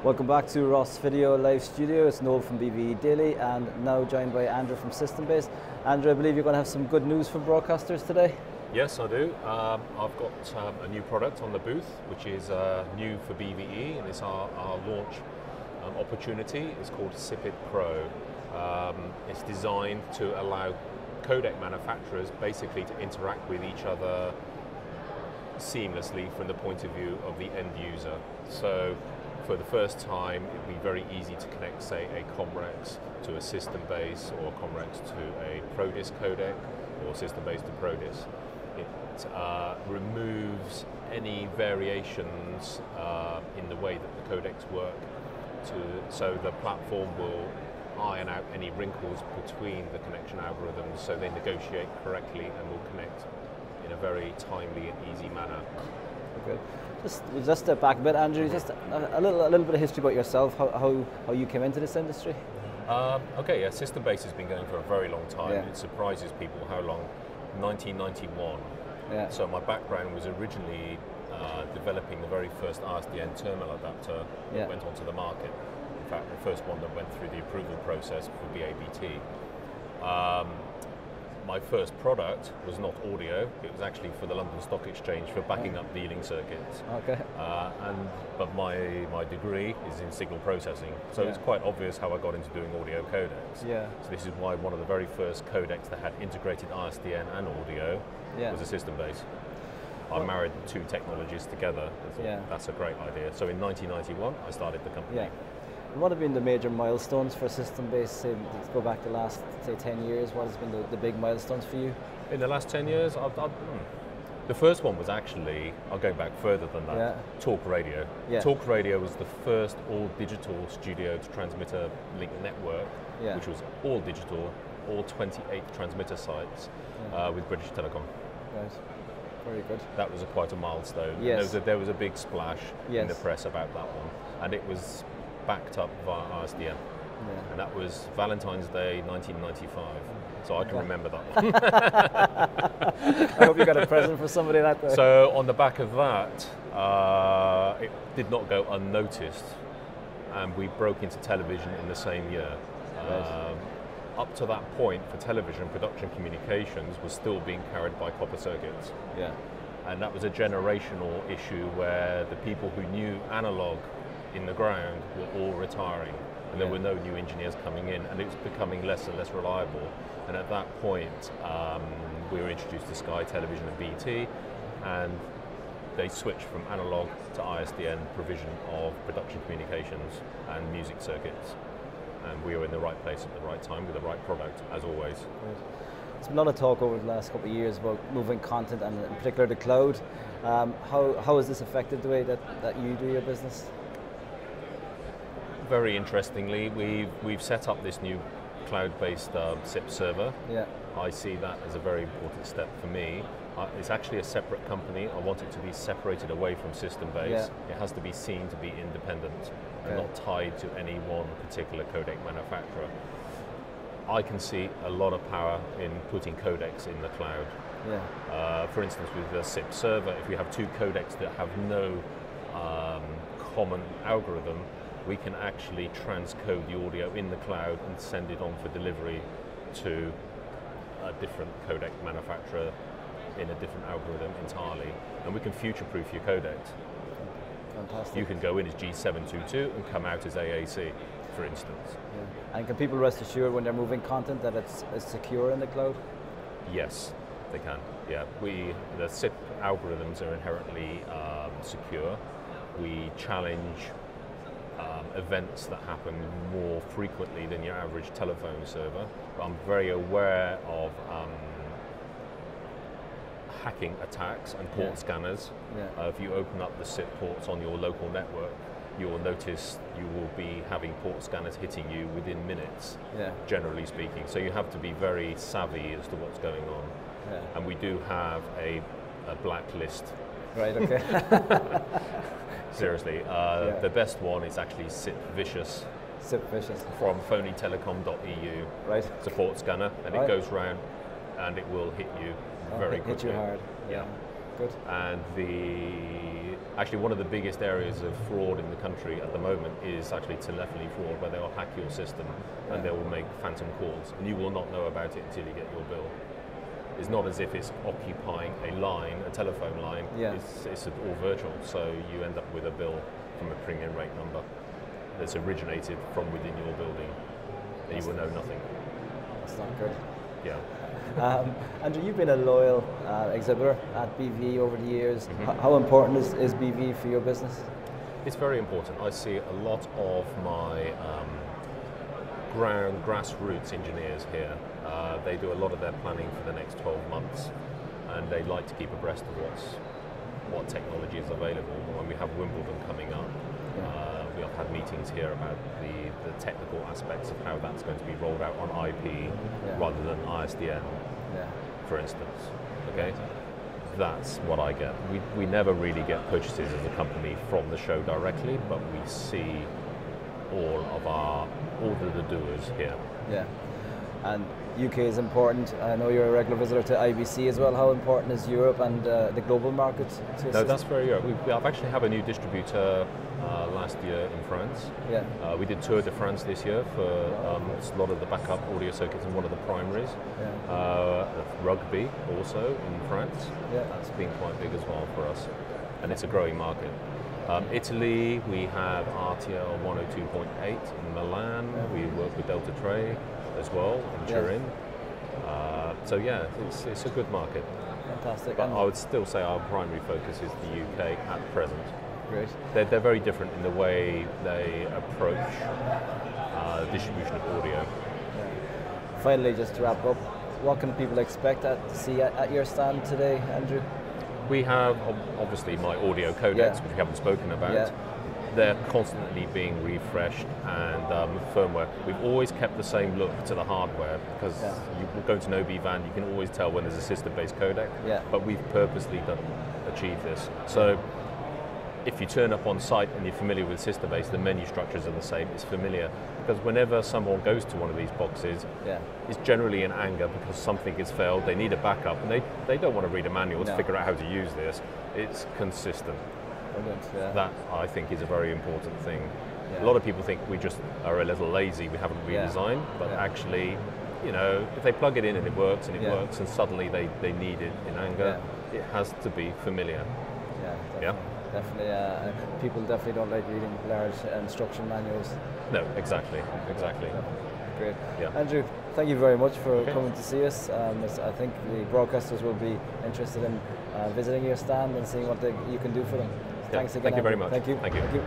Welcome back to Ross Video Live Studio. It's Noel from BVE Daily and now joined by Andrew from Systembase. Andrew, I believe you're going to have some good news for broadcasters today. Yes, I do. I've got a new product on the booth, which is new for BVE, and it's our launch opportunity. It's called SIPIT Pro. It's designed to allow codec manufacturers basically to interact with each other seamlessly from the point of view of the end user. So for the first time, it would be very easy to connect, say, a Comrex to a Systembase, or a Comrex to a ProDisc codec, or Systembase to ProDisc. It removes any variations in the way that the codecs work, so the platform will iron out any wrinkles between the connection algorithms so they negotiate correctly and will connect in a very timely and easy manner. Okay. Just step back a bit, Andrew. Just a little bit of history about yourself, how you came into this industry. Okay, yeah, Systembase has been going for a very long time. Yeah. It surprises people how long. 1991. Yeah. So my background was originally developing the very first ISDN terminal adapter that went onto the market. In fact, the first one that went through the approval process for BABT. My first product was not audio, it was actually for the London Stock Exchange for backing up dealing circuits. Okay. But my degree is in signal processing, so it's quite obvious how I got into doing audio codecs. Yeah. So this is why one of the very first codecs that had integrated ISDN and audio was a Systembase. I married the two technologies together and thought that's a great idea. So in 1991, I started the company. Yeah. What have been the major milestones for Systembase? Say, let's go back the last, say, 10 years. What has been the big milestones for you? In the last 10 years, the first one was actually, I'll go back further than that, Talk Radio. Yeah. Talk Radio was the first all-digital studio to transmitter link network, which was all digital, all 28 transmitter sites with British Telecom. Right. Very good. That was quite a milestone. Yes. There was a big splash in the press about that one, and it was backed up via ISDN. And that was Valentine's Day 1995. So I can remember that one. I hope you got a present for somebody that day. So on the back of that, it did not go unnoticed, and we broke into television in the same year. Up to that point, for television, production communications was still being carried by copper circuits. Yeah. And that was a generational issue where the people who knew analog in the ground were all retiring, and there were no new engineers coming in, and it was becoming less and less reliable. And at that point, we were introduced to Sky Television and BT, and they switched from analog to ISDN provision of production communications and music circuits. And we were in the right place at the right time with the right product, as always. Right. There's been a lot of talk over the last couple of years about moving content, and in particular the cloud. How has this affected the way that you do your business? Very interestingly, we've set up this new cloud-based SIP server. Yeah. I see that as a very important step for me. It's actually a separate company. I want it to be separated away from Systembase. Yeah. It has to be seen to be independent and not tied to any one particular codec manufacturer. I can see a lot of power in putting codecs in the cloud. Yeah. For instance, with the SIP server, if we have two codecs that have no common algorithm, we can actually transcode the audio in the cloud and send it on for delivery to a different codec manufacturer in a different algorithm entirely. And we can future-proof your codecs. Fantastic. You can go in as G722 and come out as AAC, for instance. Yeah. And can people rest assured when they're moving content that it's secure in the cloud? Yes, they can. Yeah, the SIP algorithms are inherently secure. We challenge events that happen more frequently than your average telephone server. But I'm very aware of hacking attacks and port scanners. If you open up the SIP ports on your local network, you will notice you will be having port scanners hitting you within minutes, generally speaking. So you have to be very savvy as to what's going on. And we do have a blacklist. Right, okay. Seriously, the best one is actually SIP Vicious. SIP Vicious. From phonytelecom.eu. Right. Support scanner, and it goes round and it will hit you very quickly. Hit you hard. Yeah. Good. And actually one of the biggest areas of fraud in the country at the moment is actually telephony fraud, where they will hack your system and they will make phantom calls, and you will not know about it until you get your bill. It's not as if it's occupying a line, a telephone line. Yeah. It's all virtual, so you end up with a bill from a premium rate number that's originated from within your building, and you will know nothing. That's not good. Yeah. Andrew, you've been a loyal exhibitor at BVE over the years. Mm-hmm. How important is BVE for your business? It's very important. I see a lot of my grassroots engineers here. They do a lot of their planning for the next 12 months, and they like to keep abreast of what technology is available. When we have Wimbledon coming up, we have had meetings here about the technical aspects of how that's going to be rolled out on IP rather than ISDN, for instance. Okay, that's what I get. We never really get purchases as a company from the show directly, but we see all of the doers here. Yeah. And UK is important. I know you're a regular visitor to IBC as well. How important is Europe and the global market to No, that's very good. I've actually have a new distributor last year in France. Yeah. We did Tour de France this year for a lot of the backup audio circuits in one of the primaries. Yeah. Rugby also in France. Yeah. That's been quite big as well for us, and it's a growing market. Italy, we have RTL 102.8 in Milan. Yeah. We work with Delta Tray as well in Turin. So yeah, it's a good market. Fantastic. But I would still say our primary focus is the UK at present. Great. They're very different in the way they approach distribution of audio. Yeah. Finally, just to wrap up, what can people expect to see at your stand today, Andrew? We have obviously my audio codecs, which we haven't spoken about. Yeah. They're constantly being refreshed, and firmware. We've always kept the same look to the hardware, because you go to an OB van, you can always tell when there's a Systembase codec, but we've purposely achieved this. So if you turn up on site and you're familiar with Systembase, the menu structures are the same. It's familiar, because whenever someone goes to one of these boxes, it's generally in anger because something has failed, they need a backup, and they don't want to read a manual to figure out how to use this. It's consistent. Brilliant, That, I think, is a very important thing. A lot of people think we just are a little lazy, we haven't redesigned, but actually, you know, if they plug it in and it works, and suddenly they need it in anger, it has to be familiar. Yeah, definitely. People definitely don't like reading large instruction manuals. No, exactly. Great. Yeah. Andrew, thank you very much for coming to see us. I think the broadcasters will be interested in visiting your stand and seeing what you can do for them. Thanks again. Thank you very much. Thank you. Thank you.